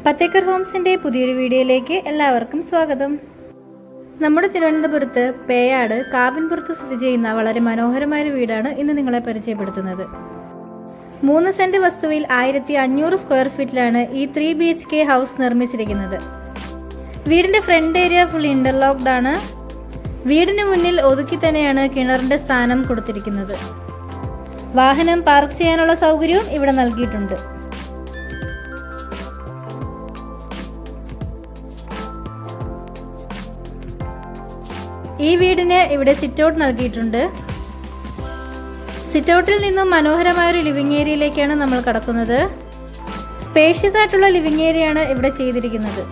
പത്തേക്കർ ഹോംസിൻ്റെ പുതിയൊരു വീഡിയോയിലേക്ക് എല്ലാവർക്കും സ്വാഗതം. നമ്മുടെ തിരുവനന്തപുരത്ത് പേയാട് കാവിൻപുറത്ത് സ്ഥിതി ചെയ്യുന്ന വളരെ മനോഹരമായ വീടാണ് ഇന്ന് നിങ്ങളെ പരിചയപ്പെടുത്തുന്നത്. 3 സെന്റ് വസ്തുവിൽ 1500 സ്ക്വയർ ഫീറ്റിലാണ് ഈ 3 BHK ഹൗസ് നിർമ്മിച്ചിരിക്കുന്നത്. വീടിന്റെ ഫ്രണ്ട് ഏരിയ ഫുൾ ഇന്റർലോക്ക്ഡ് ആണ്. വീടിന് മുന്നിൽ ഒതുക്കി തന്നെയാണ് കിണറിന്റെ സ്ഥാനം കൊടുത്തിരിക്കുന്നത്. വാഹനം പാർക്ക് ചെയ്യാനുള്ള സൗകര്യവും ഇവിടെ നൽകിയിട്ടുണ്ട്. ഈ വീടിന് ഇവിടെ സിറ്റ് ഔട്ട് നൽകിയിട്ടുണ്ട്. സിറ്റ് ഔട്ടിൽ നിന്നും മനോഹരമായ ഒരു ലിവിംഗ് ഏരിയയിലേക്കാണ് നമ്മൾ കടക്കുന്നത്. സ്പേഷ്യസ് ആയിട്ടുള്ള ലിവിംഗ് ഏരിയയാണ് ഇവിടെ ചെയ്തിരിക്കുന്നത്.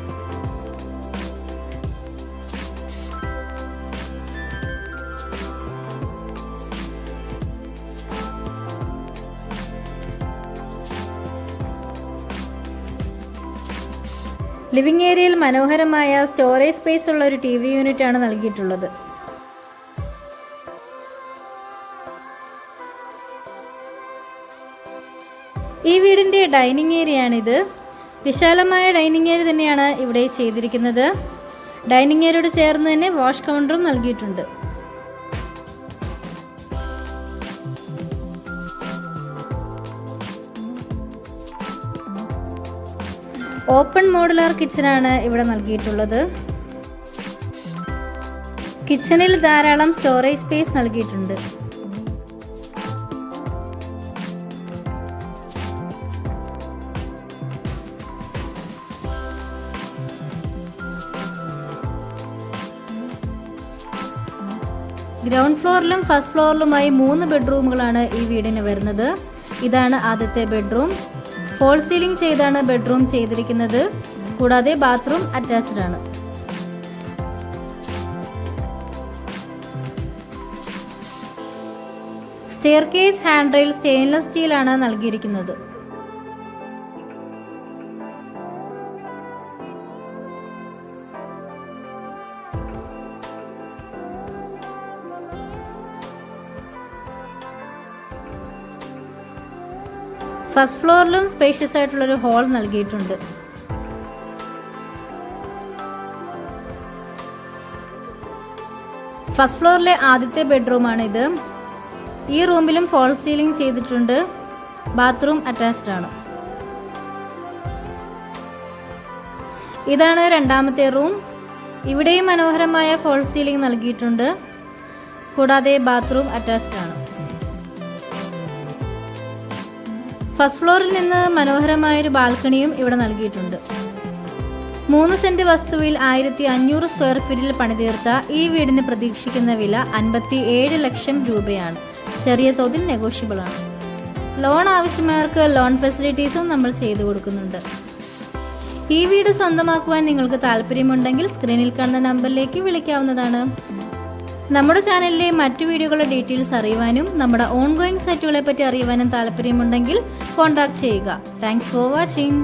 ലിവിംഗ് ഏരിയയിൽ മനോഹരമായ സ്റ്റോറേജ് സ്പേസ് ഉള്ള ഒരു TV യൂണിറ്റ് ആണ് നൽകിയിട്ടുള്ളത്. ഈ വീടിന്റെ ഡൈനിങ് ഏരിയ ആണിത്. വിശാലമായ ഡൈനിങ് ഏരിയ തന്നെയാണ് ഇവിടെ ചെയ്തിരിക്കുന്നത്. ഡൈനിങ് ഏരിയയോട് ചേർന്ന് തന്നെ വാഷ് കൗണ്ടറും നൽകിയിട്ടുണ്ട്. ഓപ്പൺ മോഡുലാർ കിച്ചനാണ് ഇവിടെ നൽകിയിട്ടുള്ളത്. കിച്ചണിൽ ധാരാളം സ്റ്റോറേജ് സ്പേസ് നൽകിയിട്ടുണ്ട്. ഗ്രൗണ്ട് ഫ്ലോറിലും ഫസ്റ്റ് ഫ്ലോറിലുമായി 3 ബെഡ്റൂമുകളാണ് ഈ വീടിന് വരുന്നത്. ഇതാണ് ആദ്യത്തെ ബെഡ്റൂം. ഫോൾ സീലിംഗ് ചെയ്താണ് ബെഡ്റൂം ചെയ്തിരിക്കുന്നത്. കൂടാതെ ബാത്റൂം അറ്റാച്ച്ഡ് ആണ്. Staircase hand rail stainless steel ആണ് നൽകിയിരിക്കുന്നത്. ഫസ്റ്റ് ഫ്ലോറിലും സ്പേഷ്യസ് ആയിട്ടുള്ളൊരു ഹാൾ നൽകിയിട്ടുണ്ട്. ഫസ്റ്റ് ഫ്ലോറിലെ ആദ്യത്തെ ബെഡ്റൂമാണ് ഇത്. ഈ റൂമിലും ഫോൾ സീലിംഗ് ചെയ്തിട്ടുണ്ട്. ബാത്റൂം അറ്റാച്ച്ഡ് ആണ്. ഇതാണ് രണ്ടാമത്തെ റൂം. ഇവിടെയും മനോഹരമായ ഫോൾ സീലിംഗ് നൽകിയിട്ടുണ്ട്. കൂടാതെ ബാത്റൂം അറ്റാച്ച്ഡ് ആണ്. ഫസ്റ്റ് ഫ്ലോറിൽ നിന്ന് മനോഹരമായൊരു ബാൽക്കണിയും ഇവിടെ നൽകിയിട്ടുണ്ട്. 3 സെന്റ് വസ്തുവിൽ 1500 സ്ക്വയർ ഫീറ്റിൽ പണിതീർത്ത ഈ വീടിന് പ്രതീക്ഷിക്കുന്ന വില 57 ലക്ഷം രൂപയാണ്. ചെറിയ തോതിൽ നെഗോഷ്യബിൾ ആണ്. ലോൺ ആവശ്യമായവർക്ക് ലോൺ ഫെസിലിറ്റീസും നമ്മൾ ചെയ്തു കൊടുക്കുന്നുണ്ട്. ഈ വീട് സ്വന്തമാക്കുവാൻ നിങ്ങൾക്ക് താല്പര്യമുണ്ടെങ്കിൽ സ്ക്രീനിൽ കാണുന്ന നമ്പറിലേക്ക് വിളിക്കാവുന്നതാണ്. നമ്മുടെ ചാനലിലെ മറ്റു വീഡിയോകളുടെ ഡീറ്റെയിൽസ് അറിയുവാനും നമ്മുടെ ഓൺഗോയിങ് സൈറ്റുകളെ പറ്റി അറിയുവാനും താല്പര്യമുണ്ടെങ്കിൽ കോൺടാക്ട് ചെയ്യുക. Thanks for watching.